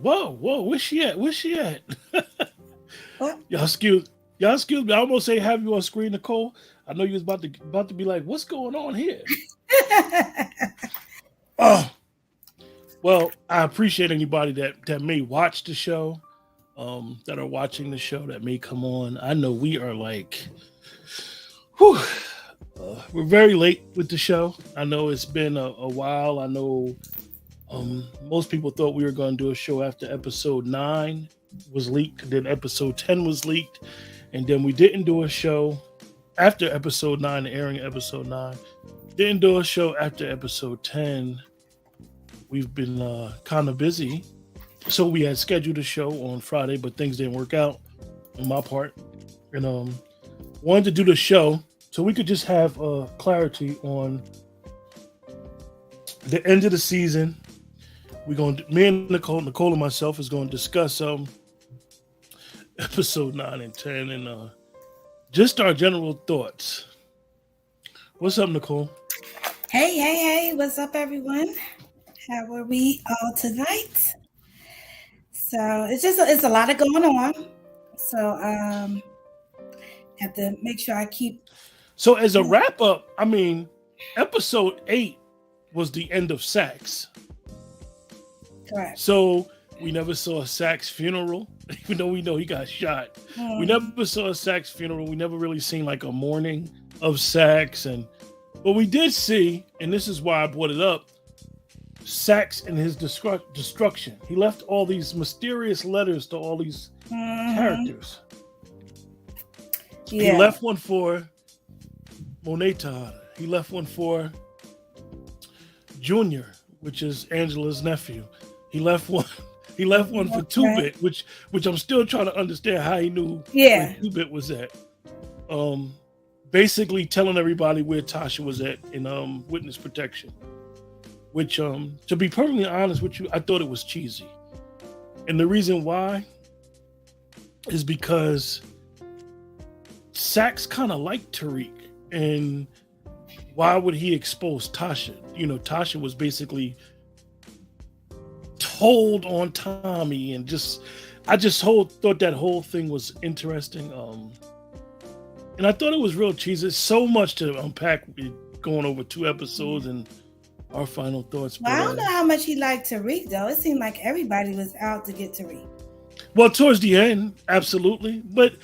whoa, where's she at? Where's she at? What? Y'all excuse me. I almost say have you on screen, Nicole. I know you was about to be like, what's going on here? Oh, well, I appreciate anybody that may watch the show, that are watching the show that may come on. I know we are like, whew, we're very late with the show. I know it's been a while. I know most people thought we were going to do a show after episode 9 was leaked, then episode 10 was leaked, and then we didn't do a show after episode 9, airing episode 9. Didn't do a show after episode 10. We've been kind of busy. So we had scheduled a show on Friday, but things didn't work out on my part. And wanted to do the show so we could just have clarity on the end of the season. Me and Nicole and myself is going to discuss episode 9 and 10 and just our general thoughts. What's up, Nicole? Hey, what's up, everyone? How are we all tonight? So it's a lot of going on. So have to make sure I keep. So as a wrap up, I mean, episode 8 was the end of Sax. Correct. So we never saw Sax's funeral, even though we know he got shot. We never saw a Sax funeral. We never really seen like a mourning of Sax, but we did see, and this is why I brought it up, Sax and his destruction. He left all these mysterious letters to all these characters. Yeah. He left one for Moneta. He left one for Junior, which is Angela's nephew. He left one. He left one for 2-Bit, which I'm still trying to understand how he knew where 2-Bit was at. Basically telling everybody where Tasha was at in witness protection. Which, to be perfectly honest with you, I thought it was cheesy. And the reason why is because Sax kind of liked Tariq. And why would he expose Tasha? You know, Tasha was basically told on Tommy, and I thought that whole thing was interesting. And I thought it was real cheesy. There's so much to unpack going over 2 episodes and our final thoughts. Well, I don't know how much he liked Tariq, though. It seemed like everybody was out to get Tariq. Well, towards the end, absolutely. But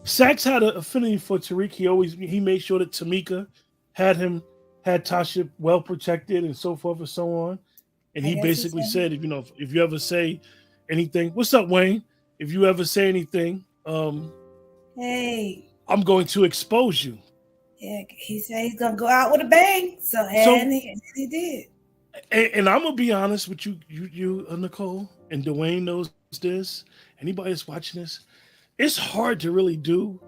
Sax had an affinity for Tariq. He made sure that Tamika had Tasha well protected and so forth and so on. And he basically said, if you ever say anything, what's up, Wayne? If you ever say anything, hey, I'm going to expose you. Yeah, he said he's gonna go out with a bang. So he did. And I'm gonna be honest with you, Nicole, and Dwayne knows this. Anybody that's watching this, it's hard to really do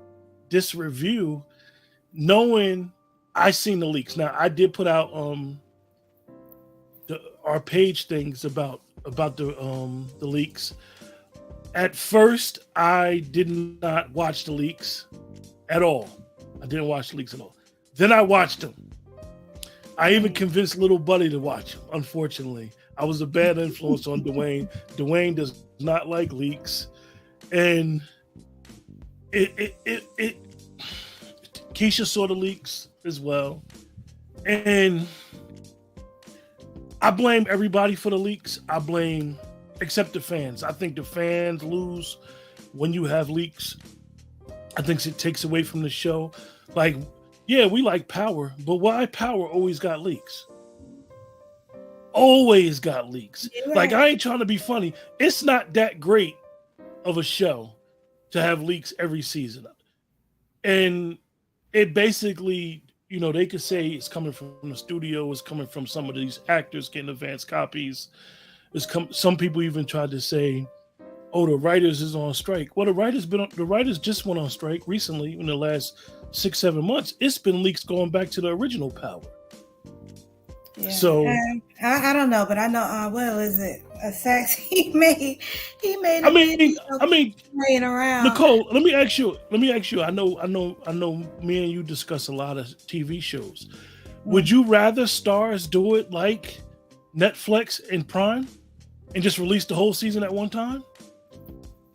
this review, knowing I seen the leaks. Now I did put out our page things about the leaks. At first, I did not watch the leaks at all. I didn't watch the leaks at all. Then I watched them. I even convinced little buddy to watch them. Unfortunately, I was a bad influence on Dwayne. Dwayne does not like leaks, and Keisha saw the leaks as well, and I blame everybody for the leaks. Except the fans. I think the fans lose when you have leaks. I think it takes away from the show. Like, yeah, we like Power, but why Power always got leaks? Always got leaks. Yeah. Like, I ain't trying to be funny. It's not that great of a show to have leaks every season. And it basically, they could say it's coming from the studio, it's coming from some of these actors getting advance copies. Some people even tried to say, oh, the writers is on strike. Well, the writers just went on strike recently in the last 6-7 months. It's been leaks going back to the original Power. Yeah. So I don't know, but I know what was it? A Sax he made. I mean, playing around. Nicole, let me ask you. I know. Me and you discuss a lot of TV shows. Would you rather Starz do it like Netflix and Prime? and just release the whole season at one time?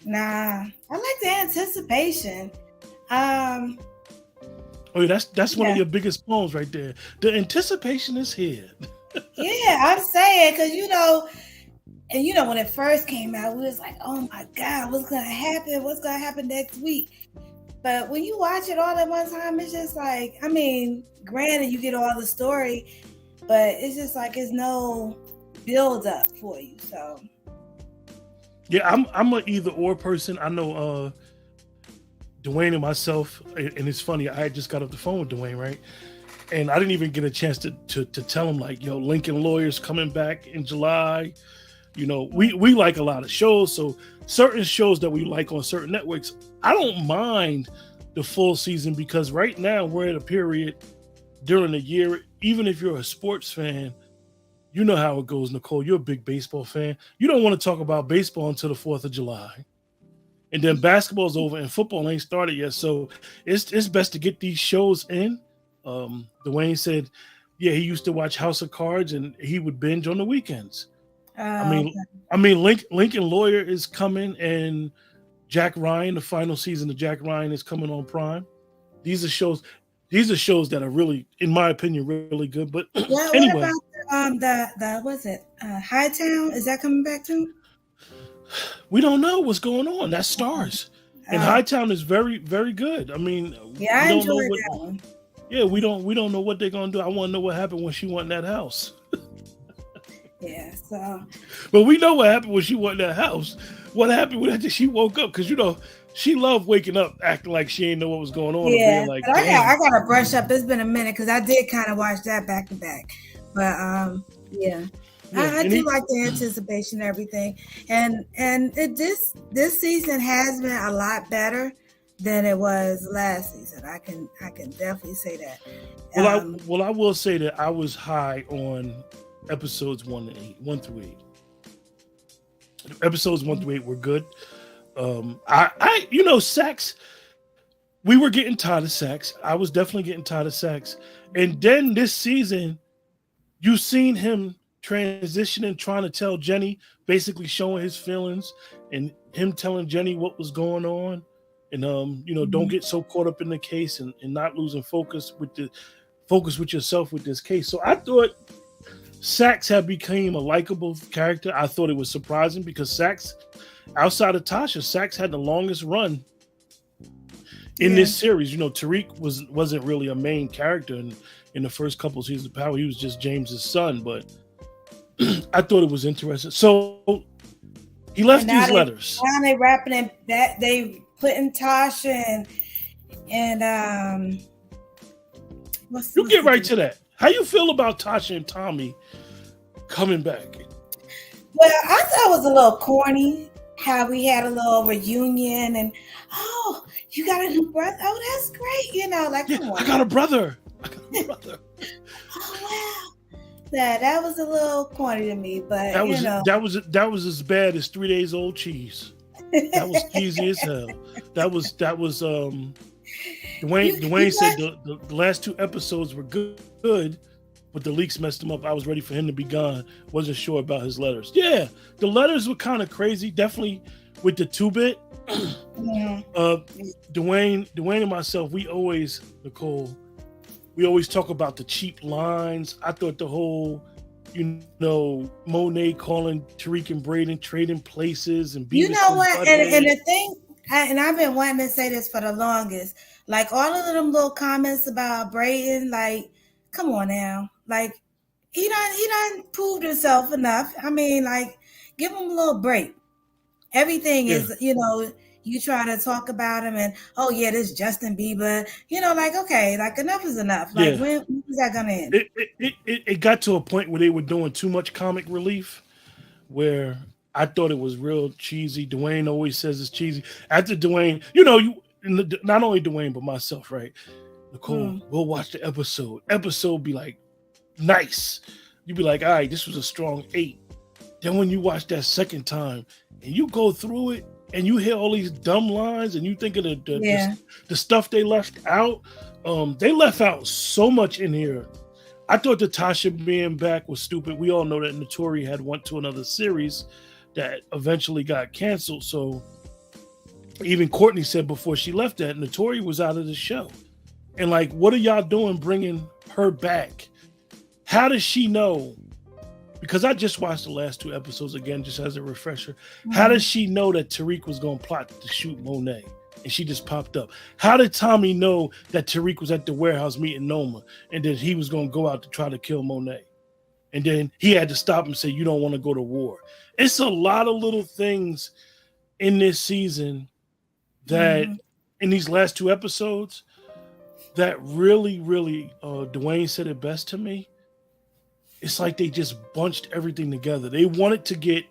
Nah, I like the anticipation. Oh, yeah, that's one of your biggest poems right there. The anticipation is here. Yeah, I'm saying, because and when it first came out, we was like, oh my God, what's gonna happen? What's gonna happen next week? But when you watch it all at one time, it's just like, I mean, granted, you get all the story, but it's just like it's no build up for you. So yeah, I'm an either or person. I know Dwayne and myself, and it's funny, I just got off the phone with Dwayne, right? And I didn't even get a chance to tell him, like, yo, Lincoln Lawyer's coming back in July. We like a lot of shows, so certain shows that we like on certain networks, I don't mind the full season, because right now we're at a period during the year, even if you're a sports fan, you know how it goes, Nicole. You're a big baseball fan. You don't want to talk about baseball until the 4th of July. And then basketball's over and football ain't started yet. So it's best to get these shows in. Dwayne said, yeah, he used to watch House of Cards and he would binge on the weekends. Lincoln Lawyer is coming, and Jack Ryan, the final season of Jack Ryan is coming on Prime. These are shows that are really, in my opinion, really good. But anyway, what about the what's it? Hightown? Is that coming back too? We don't know what's going on. That's Starz. And Hightown is very, very good. I mean, yeah, I enjoyed that one. Yeah, we don't know what they're gonna do. I want to know what happened when she won that house. Yeah, so. But we know what happened when she won that house. What happened when she woke up? Because she loved waking up, acting like she didn't know what was going on. Yeah, like, but I gotta brush up. It's been a minute because I did kind of watch that back to back. But yeah. I do like the anticipation and everything, and this season has been a lot better than it was last season. I can definitely say that. I will say that I was high on episodes 1 through 8. Episodes 1 through 8 were good. Sax. We were getting tired of Sax. I was definitely getting tired of Sax, and then this season, you've seen him transitioning, trying to tell Jenny, basically showing his feelings, and him telling Jenny what was going on, and don't get so caught up in the case and not losing focus with yourself with this case. So I thought Sax had become a likable character. I thought it was surprising because Sax, outside of Tasha, Sax had the longest run in this series. Tariq wasn't really a main character in the first couple of seasons of Power. He was just James's son, but I thought it was interesting. So he left these letters. Now they wrapping it back. They putting Tasha and you get right to that. How you feel about Tasha and Tommy coming back? Well, I thought it was a little corny how we had a little reunion and you got a new brother. Oh, that's great. Come on. I got a brother. Oh wow. That was a little corny to me, but that was as bad as 3 days old cheese. That was cheesy as hell. That was Dwayne said the last 2 episodes were good, but the leaks messed him up. I was ready for him to be gone. Wasn't sure about his letters. Yeah, the letters were kind of crazy, definitely with the 2-bit. Yeah. Dwayne and myself, Nicole, we always talk about the cheap lines. I thought the whole, Monet calling Tariq and Braden trading places and being. You know what? And the thing, and I've been wanting to say this for the longest. Like all of them little comments about Braden, like, come on now, like he done proved himself enough. I mean, like, give him a little break. Everything is, you try to talk about him and, oh yeah, this Justin Bieber, okay, like enough is enough. Like when is that gonna end? It got to a point where they were doing too much comic relief, where I thought it was real cheesy. Dwayne always says it's cheesy. After Dwayne, not only Dwayne but myself, right? Nicole, we'll watch the episode. Episode be like nice. You'd be like, all right, this was a strong 8. Then when you watch that second time and you go through it, and you hear all these dumb lines, and you think of the stuff they left out. They left out so much in here. I thought the Tasha being back was stupid. We all know that Notori had went to another series. that eventually got canceled. So even Courtney said before she left that Notori was out of the show. And like, what are y'all doing bringing her back? How does she know? Because I just watched the last 2 episodes again, just as a refresher. How does she know that Tariq was going to plot to shoot Monet? And she just popped up. How did Tommy know that Tariq was at the warehouse meeting Noma and that he was going to go out to try to kill Monet? And then he had to stop and say, you don't want to go to war. It's a lot of little things in this season that in these last 2 episodes that really, Dwayne said it best to me. It's like they just bunched everything together. They wanted to get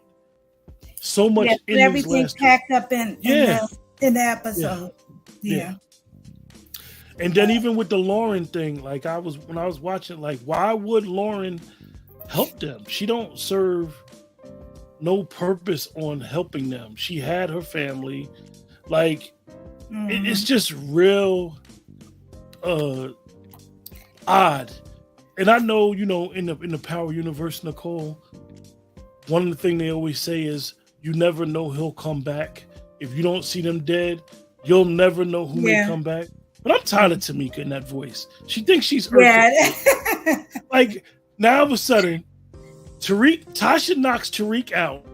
so much in everything these last packed up in the episode. Yeah. And then even with the Lauren thing, like when I was watching, like, why would Lauren help them? She don't serve no purpose on helping them. She had her family. Like, it's just real odd. And I know, in the Power universe, Nicole, one of the things they always say is you never know he'll come back. If you don't see them dead, you'll never know who may come back. But I'm tired of Tamika in that voice. She thinks she's Earth. Like, now all of a sudden, Tasha knocks Tariq out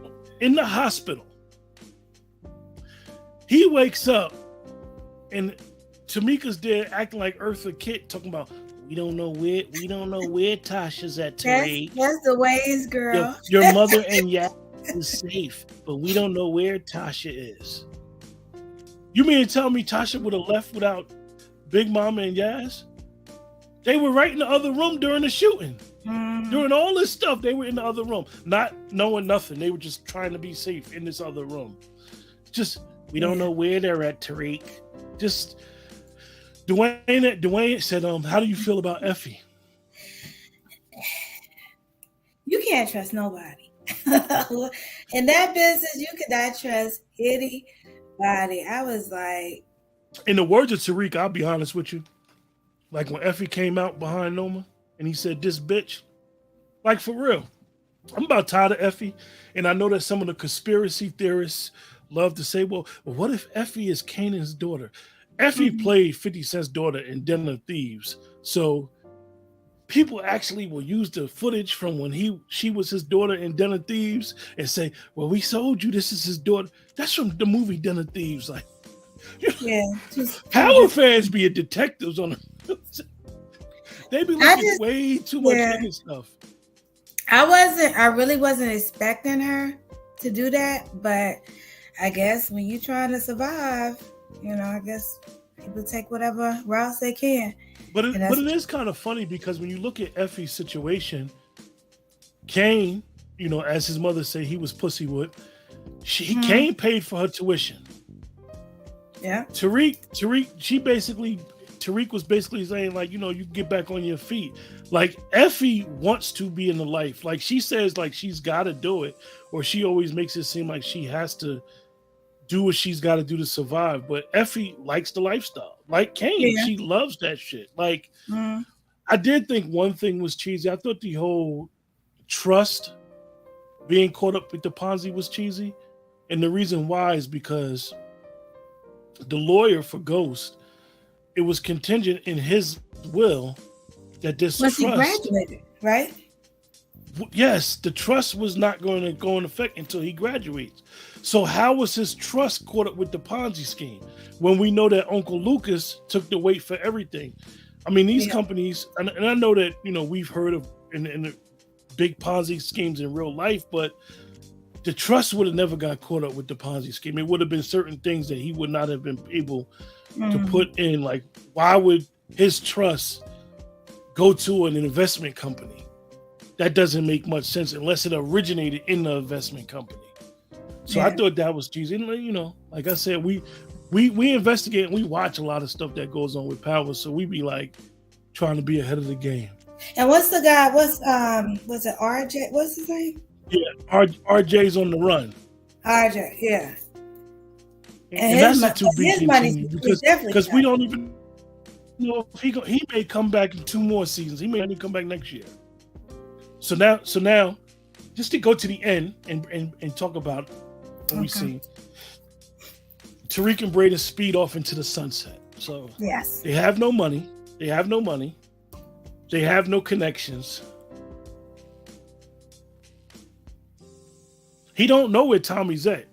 in the hospital. He wakes up and Tamika's there acting like Eartha Kitt, talking about we don't know where Tasha's at, Tariq. That's the ways, girl. Your mother and Yas is safe, but we don't know where Tasha is. You mean to tell me Tasha would have left without Big Mama and Yas? They were right in the other room during the shooting. During all this stuff, they were in the other room, not knowing nothing. They were just trying to be safe in this other room. Just, we don't know where they're at, Tariq. Just, Dwayne said, how do you feel about Effie? You can't trust nobody. In that business, you cannot trust anybody. I was like... In the words of Tariq, I'll be honest with you. Like when Effie came out behind Noma and he said, this bitch, like for real, I'm about tired of Effie. And I know that some of the conspiracy theorists love to say, well, what if Effie is Kanan's daughter? Effie played 50 Cent's daughter in Den of Thieves. So people actually will use the footage from when she was his daughter in Den of Thieves and say, well, we sold you, this is his daughter. That's from the movie Den of Thieves. Like, Power fans be detectives on the they be looking way too much nigga stuff. I really wasn't expecting her to do that, but I guess when you're trying to survive, I guess people take whatever routes they can. But it is kind of funny because when you look at Effie's situation, Kane, as his mother said, he was pussy whipped. Kane paid for her tuition. Yeah. Tariq was basically saying, like, you get back on your feet. Like, Effie wants to be in the life. Like, she says, like, she's got to do it, or she always makes it seem like she has to do what she's got to do to survive. But Effie likes the lifestyle. Like Kane, she loves that shit. Like, I did think one thing was cheesy. I thought the whole trust being caught up with the Ponzi was cheesy. And the reason why is because the lawyer for Ghost, it was contingent in his will that this trust... he graduated, right? Yes, the trust was not going to go in effect until he graduates. So how was his trust caught up with the Ponzi scheme when we know that Uncle Lucas took the weight for everything? I mean, these companies, and I know that, we've heard of in the big Ponzi schemes in real life, but the trust would have never got caught up with the Ponzi scheme. It would have been certain things that he would not have been able to put in. Like, why would his trust go to an investment company? That doesn't make much sense unless it originated in the investment company. So I thought that was cheesy. And, like I said, we investigate and we watch a lot of stuff that goes on with Power. So we be like trying to be ahead of the game. And what's the guy? Was it RJ? What's his name? Yeah, RJ's on the run. RJ, yeah. And that's the to be continued because we don't even know if he may come back in 2 more seasons. He may only come back next year. So now just to go to the end and talk about what we see. Tariq and Braden speed off into the sunset. So Yes. they have no money. They have no money. They have no connections. He don't know where Tommy's at.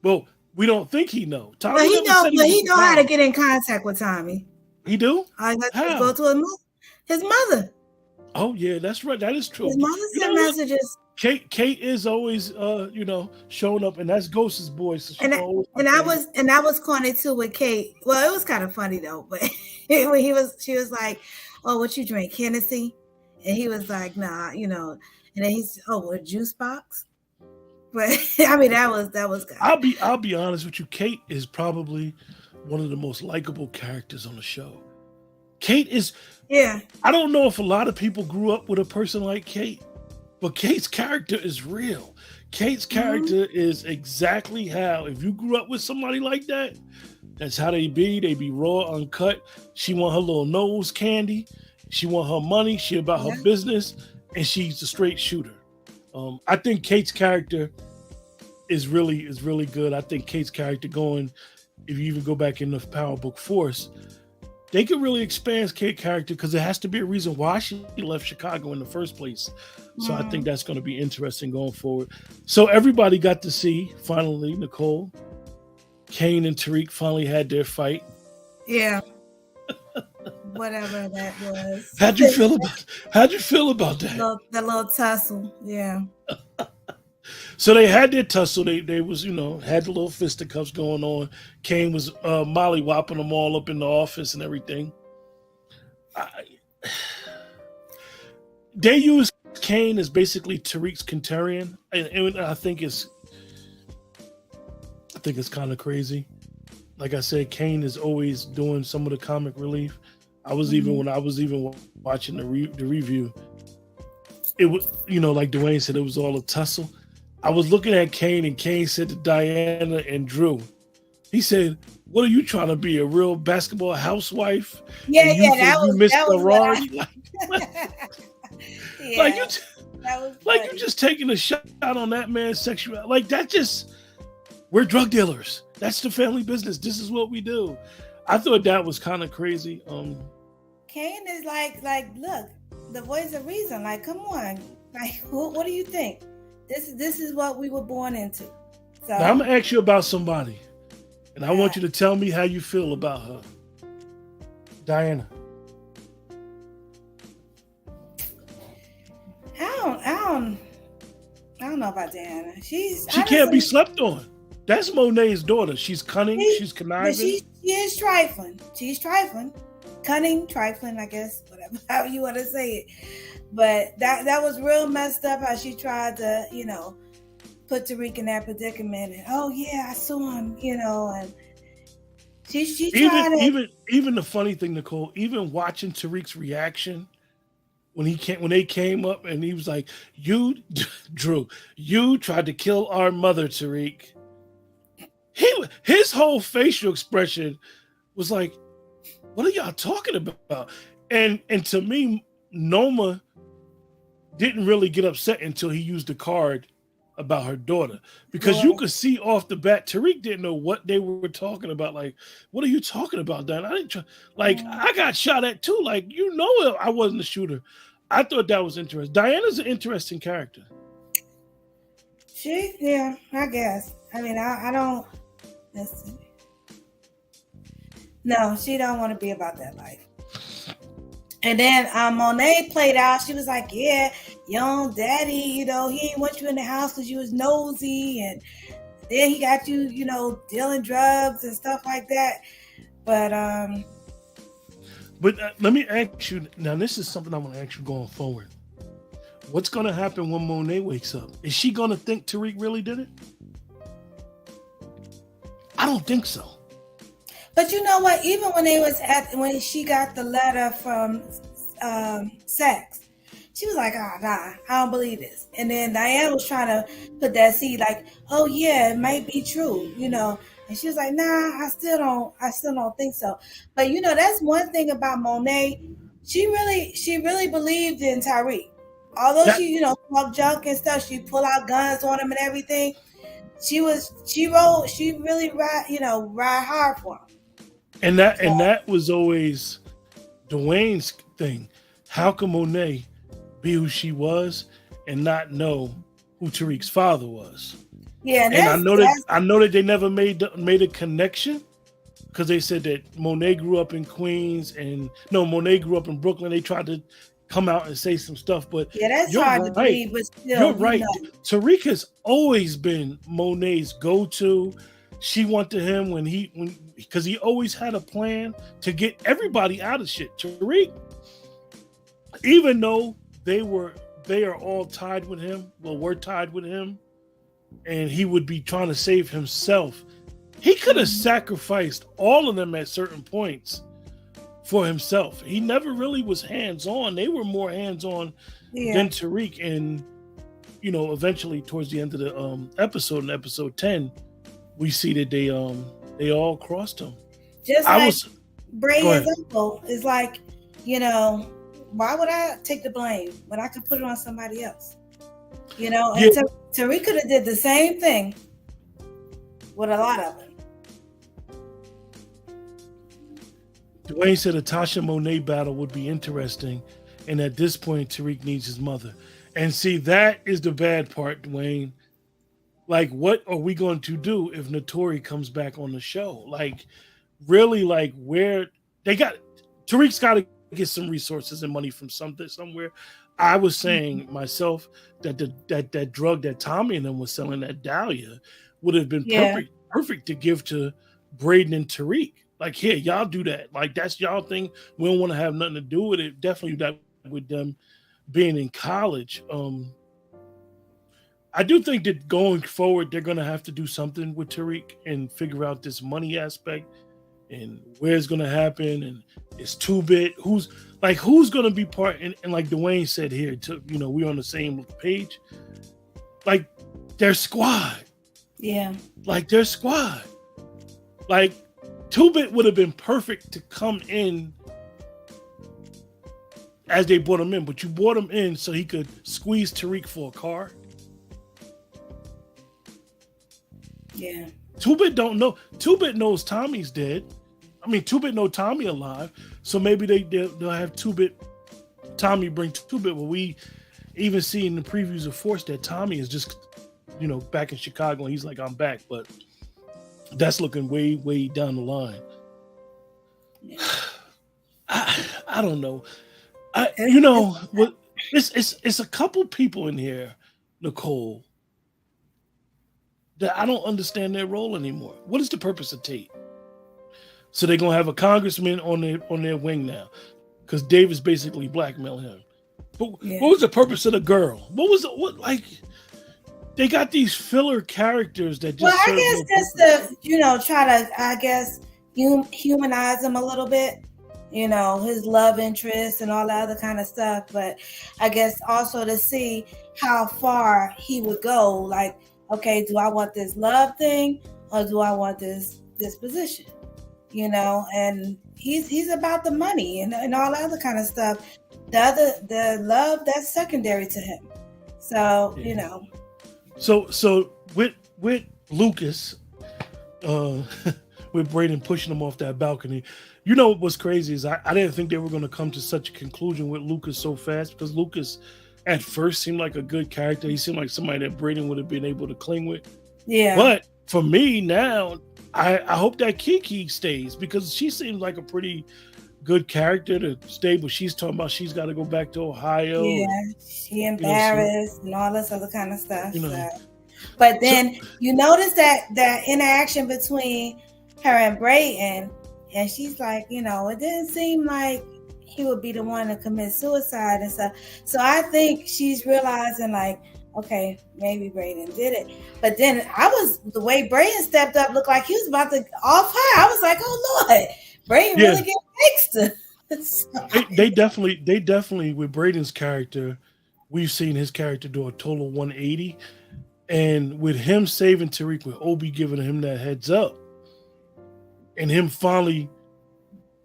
Well, we don't think he know. Tommy but he know how to get in contact with Tommy. He do? I got to go to his mother. Oh yeah, that's right. That is true. His mother sent messages. Kate is always showing up, and that's Ghost's voice. So and I was corny too with Kate. Well, it was kind of funny though, but when she was like, "Oh, what you drink, Hennessy?" And he was like, "Nah," and then he's, "Oh, a juice box." But I mean, that was good. I'll be honest with you. Kate is probably one of the most likable characters on the show. Kate is. Yeah. I don't know if a lot of people grew up with a person like Kate, but Kate's character is real. Kate's character is exactly how, if you grew up with somebody like that, that's how they be. They be raw, uncut. She want her little nose candy. She want her money. She about her business, and she's a straight shooter. I think Kate's character is really good. I think Kate's character if you even go back in the Power Book Force, they could really expand Kate's character because there has to be a reason why she left Chicago in the first place. So I think that's going to be interesting going forward. So everybody got to see, finally, Nicole, Kane and Tariq finally had their fight. Yeah. Whatever that was. How'd you feel about that? The little tussle, yeah. So they had their tussle. They was, had the little fisticuffs going on. Kane was mollywopping them all up in the office and everything. They used Kane as basically Tariq's Kentarian, and I think it's kind of crazy. Like I said, Kane is always doing some of the comic relief. When I was watching the review, it was, like Dwayne said, it was all a tussle. I was looking at Kane, and Kane said to Diana and Drew, he said, "What are you trying to be, a real basketball housewife?" Yeah, that was you just taking a shot on that man's sexuality. Like that just, we're drug dealers. That's the family business. This is what we do. I thought that was kind of crazy. Kane is like, look, the voice of reason. Like, come on. Like, what do you think? This is what we were born into. So now I'm gonna ask you about somebody, and I want you to tell me how you feel about her. Diana. I don't know about Diana. She can't be slept on. That's Monet's daughter. She's cunning. She's conniving. She is trifling. She's trifling. Cunning, trifling, I guess, whatever, how you want to say it. But that was real messed up how she tried to, put Tariq in that predicament. And, oh, yeah, I saw him, and she tried to... Even the funny thing, Nicole, even watching Tariq's reaction when they came up and he was like, "You, Drew, you tried to kill our mother, Tariq." His whole facial expression was like, "What are y'all talking about?" And to me, Noma didn't really get upset until he used the card about her daughter, because you could see off the bat Tariq didn't know what they were talking about. Like, what are you talking about, Dan? I didn't I got shot at too. Like, I wasn't a shooter. I thought that was interesting. Diana's an interesting character. Yeah, I guess. I mean, I don't. Listen. No, she don't want to be about that life. And then Monet played out. She was like, "Yeah, young daddy, he ain't want you in the house because you was nosy, and then he got you, dealing drugs and stuff like that." But let me ask you now. This is something I want to ask you going forward. What's going to happen when Monet wakes up? Is she going to think Tariq really did it? I don't think so. But you know what? Even when she got the letter from Sachs, she was like, "Oh, nah, I don't believe this." And then Diane was trying to put that seed, like, "Oh yeah, it might be true," And she was like, "Nah, I still don't think so." But that's one thing about Monet. She really believed in Tariq. although That she, talk junk and stuff, she pull out guns on him and everything. She really ride hard for him. So and that was always Dwayne's thing. How can Monet be who she was and not know who Tariq's father was? yeah, and And that's I know that they never made a connection because they said that Monet grew up in Queens and no, Monet grew up in Brooklyn. They tried to come out and say some stuff, but yeah, that's you're hard to right. believe, but You're still, right. Tariq has always been Monet's go-to. She went to him when because he always had a plan to get everybody out of shit. Tariq, even though they are all tied with him, well, we're tied with him, and he would be trying to save himself. He could have sacrificed all of them at certain points for himself. He never really was hands-on. They were more hands-on yeah, than Tariq. And eventually towards the end of the episode, in episode 10, we see that they all crossed him. just I like was Bray Go his ahead. uncle is like, why would I take the blame when I could put it on somebody else? And Yeah, Tariq could have did the same thing with a lot of them. Dwayne said a Tasha Monet battle would be interesting, and at this point, Tariq needs his mother. And see, that is the bad part, Dwayne. Like, what are we going to do if Notori comes back on the show? Like, really, like, where they got Tariq's got to get some resources and money from somewhere. I was saying myself that that drug that Tommy and them was selling, that Dahlia, would have been Yeah, perfect to give to Braden and Tariq. Like, here, y'all do that. Like, that's y'all thing. We don't want to have nothing to do with it. Definitely that with them being in college. I do think that going forward, they're going to have to do something with Tariq and figure out this money aspect and where it's going to happen. And it's 2-bit. Who's going to be part? And like Dwayne said here, we're on the same page. Like, their squad. yeah, Like, their squad. Like, 2-bit would have been perfect to come in as they brought him in, but you brought him in so he could squeeze Tariq for a car. yeah, 2-bit don't know. 2-bit knows Tommy's dead. I mean, 2-bit know Tommy alive, so maybe they'll have 2-bit Tommy bring 2-bit. Well, we even see in the previews of Force that Tommy is just back in Chicago and he's like, I'm back, but that's looking way down the line. yeah. I don't know. It's, What it's a couple people in here, Nicole, that I don't understand their role anymore. What is the purpose of Tate? So they're gonna have a congressman on their wing now, because Davis basically blackmailed him. But yeah. what was the purpose of the girl? What like? They got these filler characters that just. Well, I serve guess no just to try to humanize him a little bit. His love interest and all that other kind of stuff. But I guess also to see how far he would go. Like, okay, do I want this love thing or do I want this position? And he's about the money and all that other kind of stuff. The love, that's secondary to him. So, Yeah. So with Lucas, with Braden pushing him off that balcony, what's crazy is I didn't think they were going to come to such a conclusion with Lucas so fast, because Lucas at first seemed like a good character. He seemed like somebody that Braden would have been able to cling with. Yeah. But for me now, I hope that Kiki stays, because she seems like a pretty good character to stay, but she's talking about she's got to go back to Ohio. Yeah, she embarrassed and all this other kind of stuff. But then you notice that interaction between her and Brayton, and she's like, it didn't seem like he would be the one to commit suicide and stuff. So I think she's realizing, like, okay, maybe Brayden did it. But then the way Brayden stepped up looked like he was about to off her. I was like, oh Lord, Brayden really get fixed. They definitely with Brayden's character, we've seen his character do a total 180. And with him saving Tariq, with Obi giving him that heads up, and him finally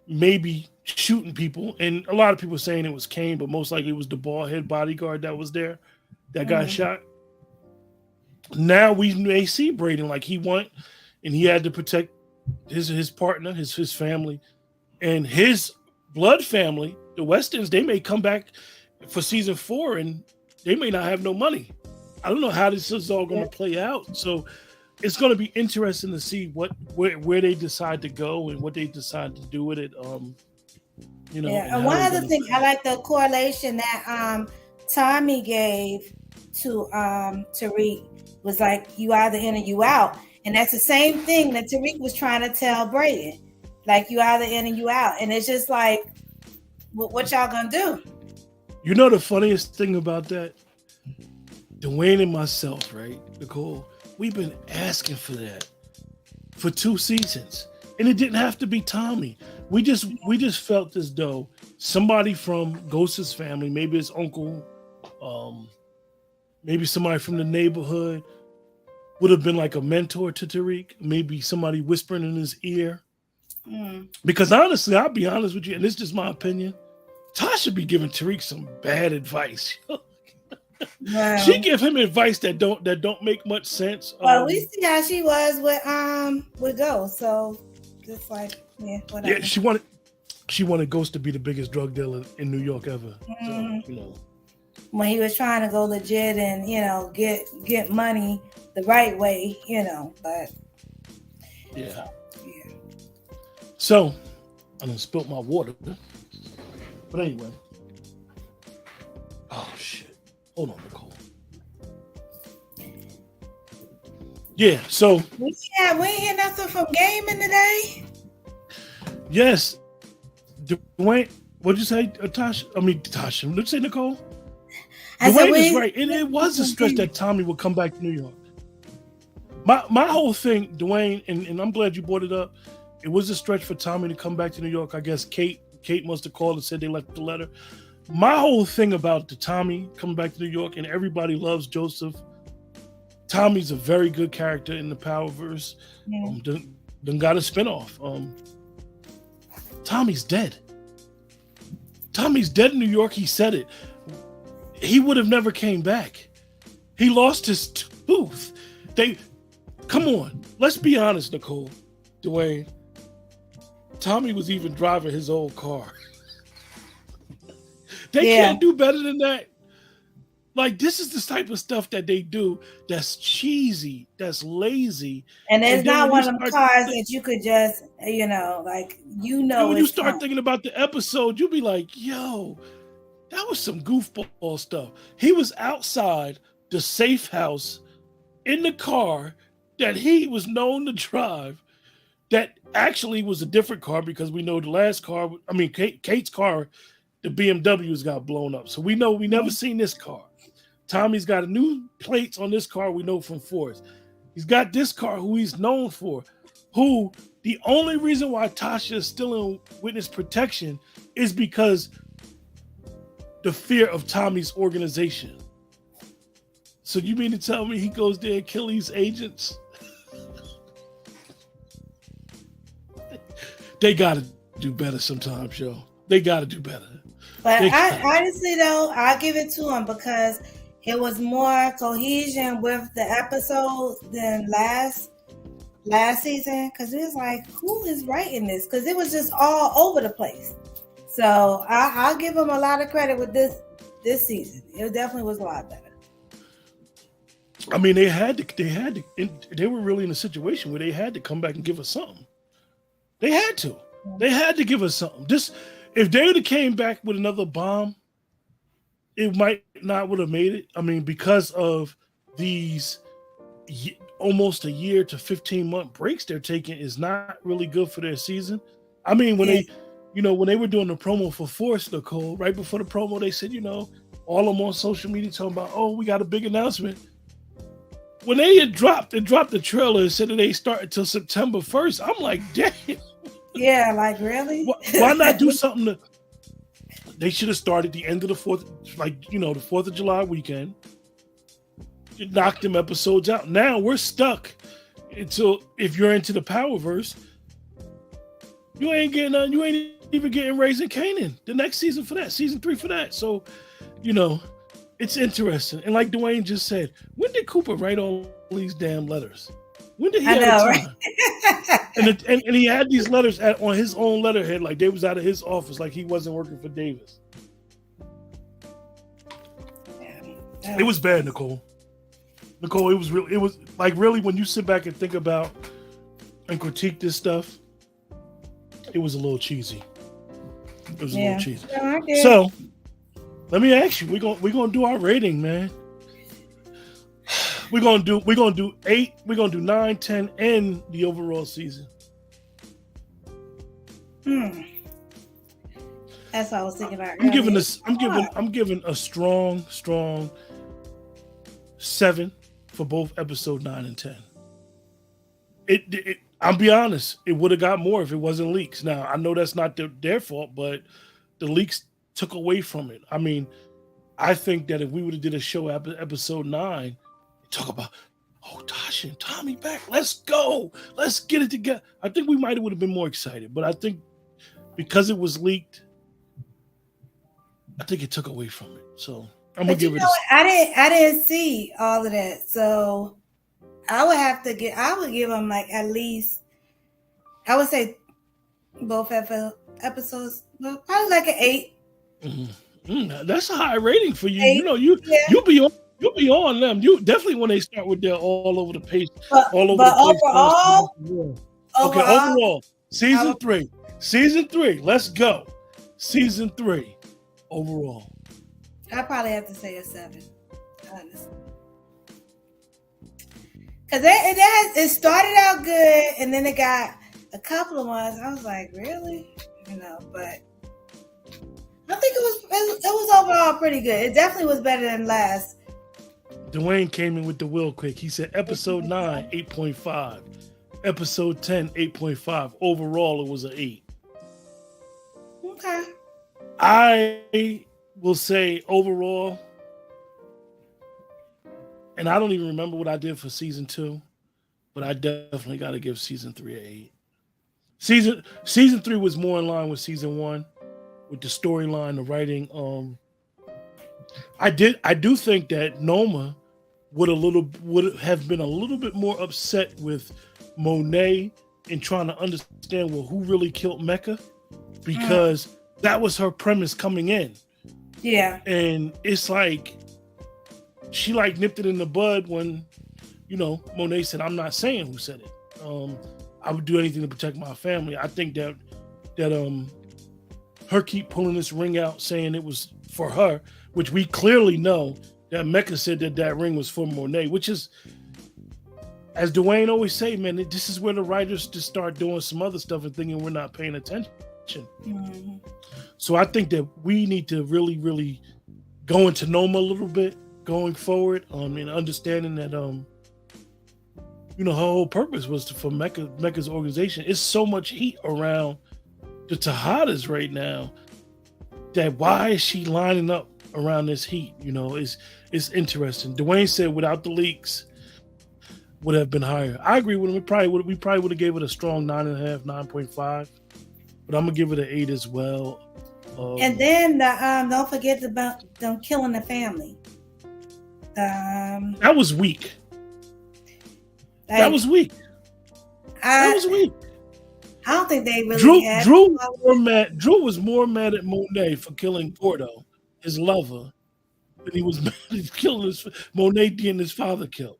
maybe shooting people, and a lot of people saying it was Kane, but most likely it was the bald head bodyguard that was there that got Mhm. shot. Now we may see Braden like he went and he had to protect his partner, his family, and his blood family, the Westons. They may come back for season 4 and they may not have no money. I don't know how this is all going to play out. So it's going to be interesting to see where they decide to go and what they decide to do with it. Yeah, and one other thing, I like the correlation that Tommy gave to Tariq was like, you either in or you out, and that's the same thing that Tariq was trying to tell Braden, like you either in or you out, and it's just like, what y'all gonna do? You know the funniest thing about that, Dwayne and myself, right, Nicole, we've been asking for that for 2 seasons, and it didn't have to be Tommy. We just felt as though somebody from Ghost's family, maybe his uncle, maybe somebody from the neighborhood, would have been like a mentor to Tariq. Maybe somebody whispering in his ear. Because honestly, I'll be honest with you, and this is just my opinion, Tasha be giving Tariq some bad advice. Wow. She give him advice that don't make much sense. Well, we see how she was with Ghost, so just like whatever. Yeah, she wanted Ghost to be the biggest drug dealer in New York ever. So, when he was trying to go legit and get money the right way, but yeah. So I done spilt my water, but anyway. Oh shit! Hold on, Nicole. Yeah, so we ain't hear nothing from gaming today. Yes, Dwayne. What'd you say, Tasha? Tasha. Let's say Nicole. Dwayne is right. It was a stretch that Tommy would come back to New York. My whole thing, Dwayne, and I'm glad you brought it up. It was a stretch for Tommy to come back to New York. I guess Kate must have called and said they left the letter. My whole thing about the Tommy coming back to New York, and everybody loves Joseph. Tommy's a very good character in the Powerverse. Done got a spinoff. Tommy's dead. Tommy's dead in New York. He said it. He would have never came back. He lost his tooth. Come on. Let's be honest, Nicole, Dwayne. Tommy was even driving his old car. They can't do better than that. Like, this is the type of stuff that they do that's cheesy, that's lazy. And it's not one of them cars that you could just, when you start thinking about the episode, you'll be like, yo, that was some goofball stuff. He was outside the safe house in the car that he was known to drive that actually was a different car, because we know the last car, Kate's car, the BMWs got blown up. So we know we never seen this car. Tommy's got a new plates on this car we know from Force. He's got this car who he's known for, who the only reason why Tasha is still in witness protection is because the fear of Tommy's organization. So you mean to tell me he goes there and kill these agents? They got to do better sometimes, yo. They got to do better. But honestly, though, I'll give it to him because it was more cohesion with the episodes than last season. Because it was like, who is writing this? Because it was just all over the place. So I'll give him a lot of credit with this season. It definitely was a lot better. I mean, they had to. They were really in a situation where they had to come back and give us something. They had to. They had to give us something. Just if they would have came back with another bomb, it might not would have made it. I mean, because of these almost a year to 15-month breaks they're taking is not really good for their season. I mean, when they were doing the promo for Force, Nicole, right before the promo, they said, all of them on social media talking about, oh, we got a big announcement. When they had dropped the trailer and said that they start until September 1st, I'm like, damn. Yeah, like really? Why not do something they should have started the end of the 4th, the 4th of July weekend. You knock them episodes out. Now we're stuck until, if you're into the Powerverse, you ain't getting none. You ain't even getting Raising Canaan, the next season for that, season 3 for that. So, you know, it's interesting. And like Dwayne just said, when did Cooper write all these damn letters? When did he I have know, the right? time? And he had these letters on his own letterhead, like they was out of his office, like he wasn't working for Davis. Yeah. It was bad, Nicole. Nicole, it was like really when you sit back and think about and critique this stuff, it was a little cheesy. It was a little cheesy. No, so let me ask you, we're gonna do our rating, man. We're gonna do 8, we're gonna do 9, 10, and the overall season. That's what I was thinking about. I'm giving a strong 7 for both episode 9 and 10. I'll be honest, it would have got more if it wasn't leaks. Now I know that's not their fault, but the leaks took away from it. I mean, I think that if we would have did a show episode 9, talk about Tasha and Tommy back, let's go, let's get it together, I think we would have been more excited. But I think because it was leaked, I think it took away from it. So I'm gonna give it. I didn't see all of that, so I would give them like at least, I would say both episodes, probably like an 8. That's a high rating for you. 8, you know, you'll be on them. You definitely when they start with their all over the place, all over the place. Overall, season 3. Let's go. Season 3 overall. I probably have to say a 7, honestly. Because it started out good, and then it got a couple of ones. I was like, really? You know, but I think it was overall pretty good. It definitely was better than last. Dwayne came in with the will quick. He said episode 9, 8.5. Episode 10, 8.5. Overall, it was an 8. Okay. I will say overall, and I don't even remember what I did for season 2, but I definitely got to give season 3 an 8. Season 3 was more in line with season 1, with the storyline, the writing. I do think that Noma would have been a little bit more upset with Monet in trying to understand who really killed Mecca, because that was her premise coming in. Yeah. And it's like she like nipped it in the bud when, Monet said, "I'm not saying who said it. I would do anything to protect my family." I think that her keep pulling this ring out saying it was for her, which we clearly know that Mecca said that ring was for Monet, which is, as Dwayne always say, man, this is where the writers just start doing some other stuff and thinking we're not paying attention. Mm-hmm. So I think that we need to really, really go into Noma a little bit going forward, and understanding that her whole purpose was for Mecca's organization. It's so much heat around the Tejadas right now that why is she lining up around this heat? It's interesting. Dwayne said without the leaks would have been higher. I agree with him. We probably would have gave it a strong 9.5, 9.5, but I'm gonna give it an 8 as well. And then don't forget about them killing the family. That was weak. That was weak. I don't think they really Drew was more mad at Monet for killing Gordo, his lover, than he was mad at killing Monet getting his father killed.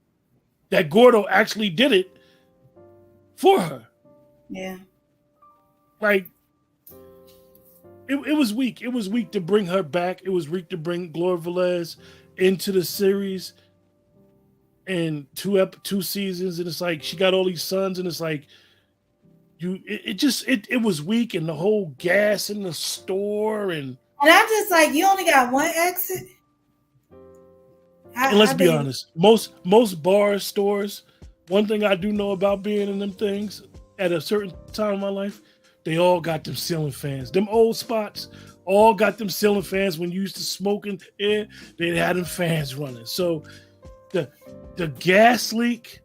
That Gordo actually did it for her. Yeah. Like, it was weak. It was weak to bring her back. It was weak to bring Gloria Velez into the series in two seasons, and it's like she got all these sons, and it's like it was weak, and the whole gas in the store, and I'm just like, you only got one exit. And let's be honest, most bar stores, one thing I do know about being in them things at a certain time in my life, they all got them ceiling fans. Them old spots all got them ceiling fans. When you used to smoke in air, they had them fans running. So the gas leak,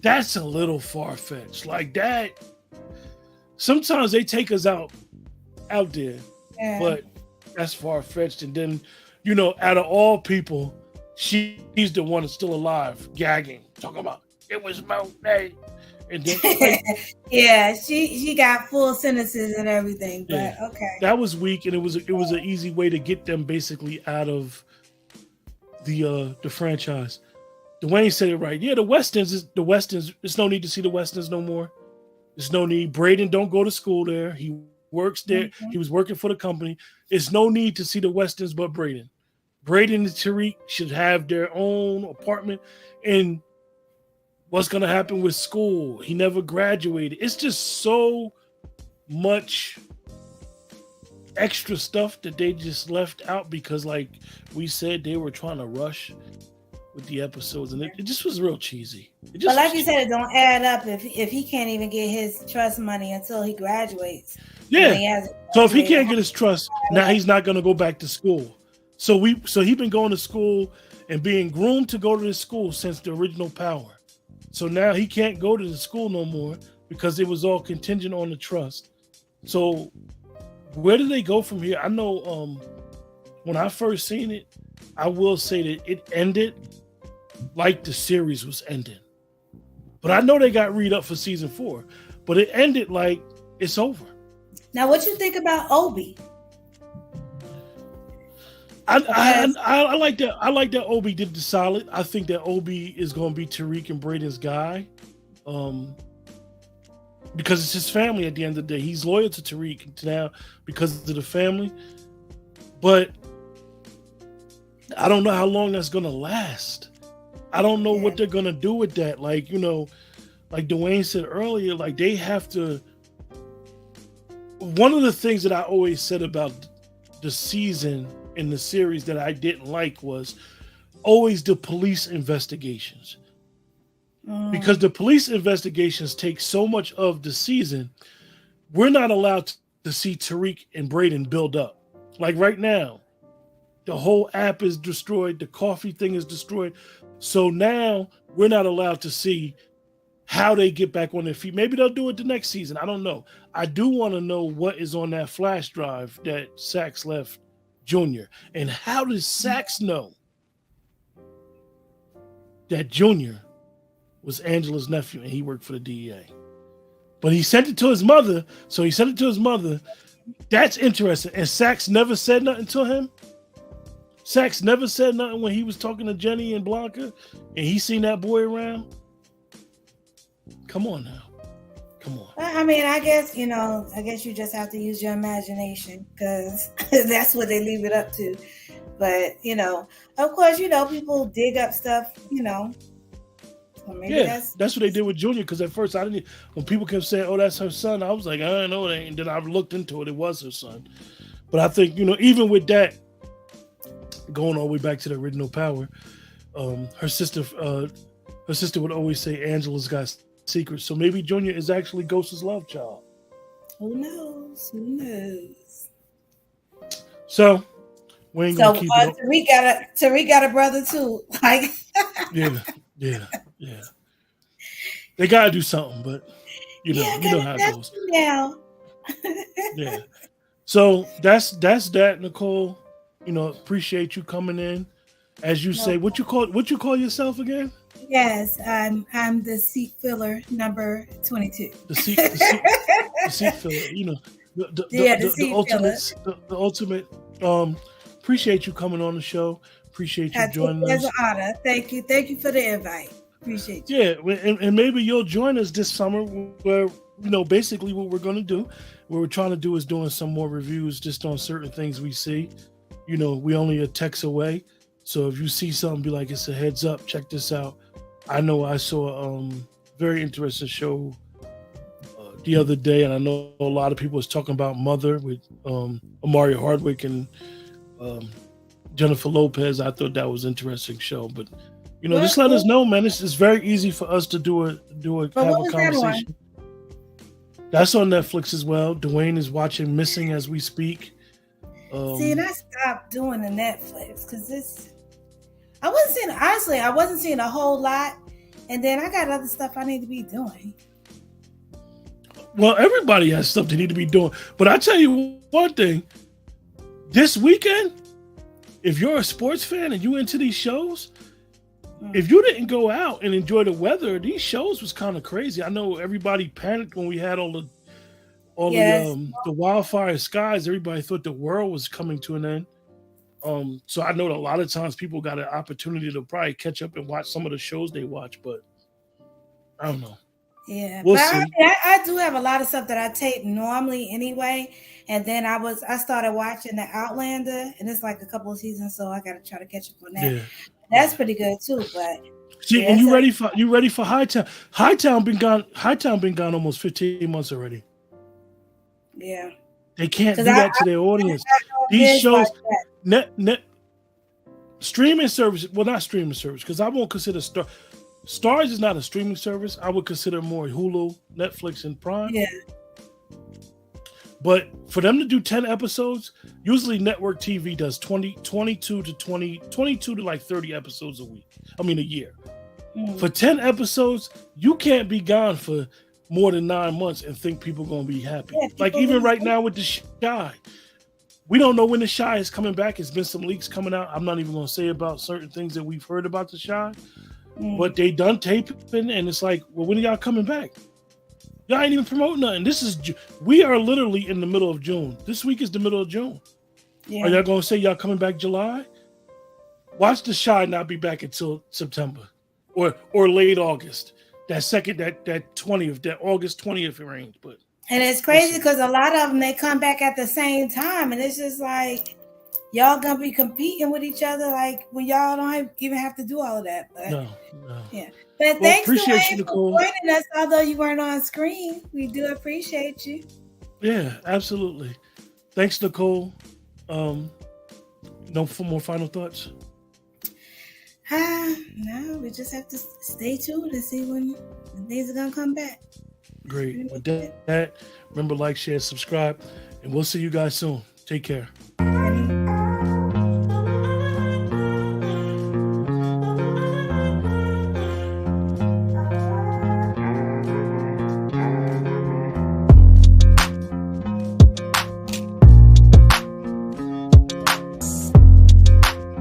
that's a little far-fetched. Like that, sometimes they take us out out there. Yeah. But that's far fetched. And then, you know, out of all people, she's the one that's still alive, gagging, talking about it was Monet. And then, like, yeah, she got full sentences and everything. But yeah, okay. that was weak, and it was an easy way to get them basically out of the franchise. Dwayne said it right. Yeah, the Westons. There's no need to see the Westons no more. There's no need. Braden don't go to school there. He works there. Mm-hmm. He was working for the company. There's no need to see the Westons but Braden. Braden and Tariq should have their own apartment. And what's going to happen with school? He never graduated. It's just so much extra stuff that they just left out because, like we said, they were trying to rush with the episodes, and it just was real cheesy. But like you said, it don't add up if he can't even get his trust money until he graduates. Yeah. So if he can't get his trust, now he's not going to go back to school. So he been going to school and being groomed to go to this school since the original Power. So now he can't go to the school no more because it was all contingent on the trust. So where do they go from here? I know when I first seen it, I will say that it ended like the series was ending. But I know they got read up for season 4, but it ended like it's over. Now, what you think about Obi? I like that. I like that Obi did the solid. I think that Obi is going to be Tariq and Braden's guy, because it's his family. At the end of the day, he's loyal to Tariq now because of the family. But I don't know how long that's going to last. I don't know what they're going to do with that. Like, you know, like Dwayne said earlier, like they have to. One of the things that I always said about the season in the series that I didn't like was always the police investigations. Because the police investigations take so much of the season, we're not allowed to see Tariq and Braden build up. Like right now, the whole app is destroyed, the coffee thing is destroyed. So now we're not allowed to see how they get back on their feet. Maybe they'll do it the next season. I don't know. I do want to know what is on that flash drive that Sax left Junior. And how does Sax know that Junior was Angela's nephew and he worked for the DEA? But he sent it to his mother. So he sent it to his mother. That's interesting. And Sax never said nothing to him. Sax never said nothing when he was talking to Jenny and Blanca and he seen that boy around. Come on now. Come on. I mean, I guess you just have to use your imagination because that's what they leave it up to. But, of course, people dig up stuff, So maybe that's what they did with Junior. Because at first when people kept saying, "Oh, that's her son," I was like, "I don't know that." And then I looked into it; it was her son. But I think even with that, going all the way back to the original Power, her sister would always say Angela's got secrets. So maybe Junior is actually Ghost's love child. Who knows? Who knows? So we ain't gonna keep it. Tariq got a brother too. Like yeah. They gotta do something, but you know how it goes. Now. Yeah. So that's that, Nicole. Appreciate you coming in. As you say, what you call yourself again? Yes, I'm the seat filler number 22. The seat filler. The ultimate. Appreciate you coming on the show. Appreciate you joining us. It's an honor. Thank you for the invite. Appreciate you. Yeah, and maybe you'll join us this summer. Where basically what we're going to do, what we're trying to do is doing some more reviews just on certain things we see. We only a text away. So if you see something, be like, it's a heads up. Check this out. I know I saw a very interesting show the other day, and I know a lot of people was talking about Mother with Amari Hardwick and Jennifer Lopez. I thought that was an interesting show, but just let us know, man. It's very easy for us to have a conversation. That's on Netflix as well. Dwayne is watching Missing as we speak. See, and I stopped doing the Netflix because I wasn't seeing a whole lot, and then I got other stuff I need to be doing. Well, everybody has stuff they need to be doing. But I tell you one thing, this weekend, if you're a sports fan and you into these shows, if you didn't go out and enjoy the weather, these shows was kind of crazy. I know everybody panicked when we had all the wildfire skies. Everybody thought the world was coming to an end. So I know that a lot of times people got an opportunity to probably catch up and watch some of the shows they watch, but I don't know. Yeah, We'll but see. I do have a lot of stuff that I tape normally anyway, and then I started watching the Outlander, and it's like a couple of seasons, so I got to try to catch up on that. Yeah. That's pretty good too. But see, and you ready for Hightown? Hightown been gone almost 15 months already. Yeah, they can't do that to their audience. These shows, like net streaming service. Well, not streaming service because I won't consider Starz is not a streaming service. I would consider more Hulu, Netflix, and Prime. Yeah. But for them to do 10 episodes, usually network TV does 22 to like 30 episodes a year. For 10 episodes, you can't be gone for more than 9 months and think people are going to be happy. Yeah, like even right now with the Chi, we don't know when the Chi is coming back. There's been some leaks coming out. I'm not even going to say about certain things that we've heard about the Chi. But they done taping, and it's like, well, when are y'all coming back? Y'all ain't even promoting nothing. We are literally in the middle of June. This week is the middle of June. Yeah. Are y'all gonna say y'all coming back July? Watch the Chi not be back until September or late August. That August 20th range. But and it's crazy because a lot of them they come back at the same time, and it's just like. Y'all gonna be competing with each other like when y'all don't even have to do all of that. But, no. Yeah. But thanks Dwayne for joining us, although you weren't on screen. We do appreciate you. Yeah, absolutely. Thanks, Nicole. No more final thoughts? No, we just have to stay tuned and see when things are gonna come back. Great. With that, remember, like, share, subscribe, and we'll see you guys soon. Take care.